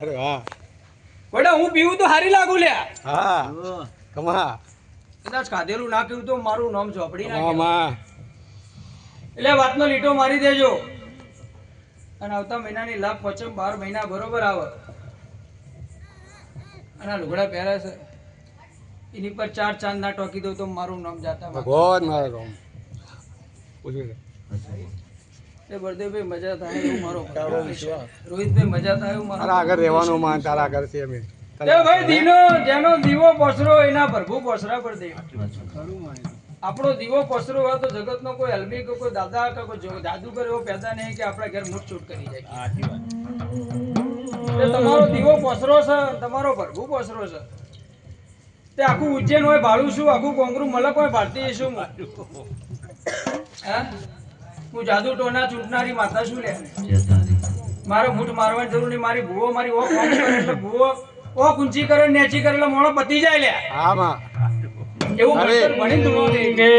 અરે વાહ બડા હું પીવું તો હારી લાગુ લ્યા. હા કમા કદાચ ખાધેલું ના પીવું તો મારું નામ ચોપડી નાખે. માં એટલે વાતનો લીટો મારી દેજો. અને આવતા મહિનાની લાભ પચમ 12 મહિના બરોબર આવે. અને આ લુગડા પહેરે છે એની પર 4 ચાંદ ના ટોકી દઉં તો મારું નામ જાતા ભગવાન મારો રોમ પૂછ્યું એ બળદેવભાઈ મજા થાય એવું મારો રોહિતભાઈ મજા થાય એવું તારા આગળ રહેવાનું માં તારા આગળ છે અમે એ ભાઈ દીનો જેનો દીવો પોસરો એના પ્રભુ પોસરા પર દે. આપણો દીવો પોસરો હોય તો જગતનો કોઈ અલબી કે કોઈ દાદા કે કોઈ જાદુગર એવો પેદા નહીં કે આપણા ઘર મૂઠ છૂટ કરી જાય. એ તમારો દીવો પોસરો છે, તમારો પ્રભુ પોસરો છે. તે આખું ઉજ્જૈન હોય ભાડું શું, આખું કોંગરું મલક હોય ભારતીય શું. હે હું જાદુ ટોના ચૂંટનારી માતા શું લે. મારો મૂઠ મારવાની જરૂર નહીં. મારી ભૂવો મારી ઓખ ઓમ કરે એટલે ભૂવો ઓખ ઊંચી કરે નેચી કરે એટલે મોણો પતી જાય લે. હા માં એવું ભણી તું કે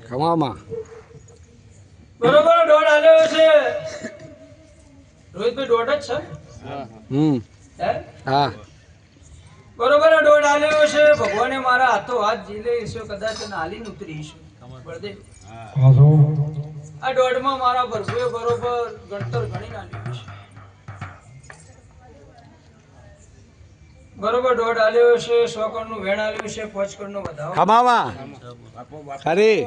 ખમામાં બરોબર દોડ આલ્યો છે. રોહિતભાઈ દોડ જ છે. હે હા બરોબર દોડ આલ્યો છે. ભગવાને મારા હાથો હાથ જીલે ઈશો કદાચ નાલી ઉતરી ઈશો બળદેવ. આ દોડમાં મારા પ્રભુએ બરોબર ગણતર ગણી નાખ્યું છે. બરોબર દોડ આલ્યો છે. 100 કરોડનું વેણ આલ્યું છે. 5 કરોડનો વધારો ખમામાં ખરી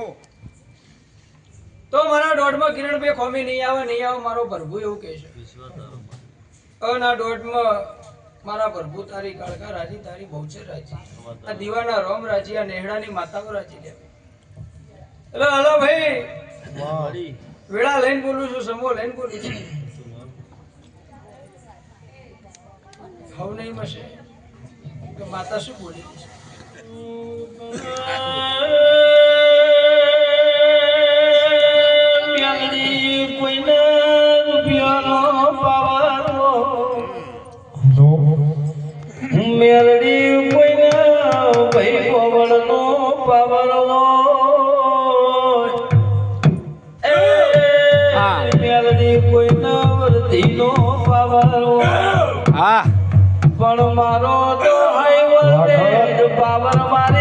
તો મારા દોડમાં કિરણભાઈ ખોમી નહીં આવે મારો પ્રભુ એવું કહે છે. ના દોડમાં મારા પ્રભુ તારી કાળકા રાજી, તારી બહુચર રાજી, આ દીવાના રોમ રાજી, આ નેહડાની માતાઓ રાજી લે. એટલે હલો ભાઈ વેળા લઈને બોલું છું, સમો લઈને બોલું છું. હવ નહીં મશે કે માતા શું બોલી છે. મેલડી કોઈના ભાઈ પવનનો પાવર મેલડી કોઈના વર્ધીનો પાવર હા પણ મારો તો હાઈ વોલ્ટેજ પાવર મારે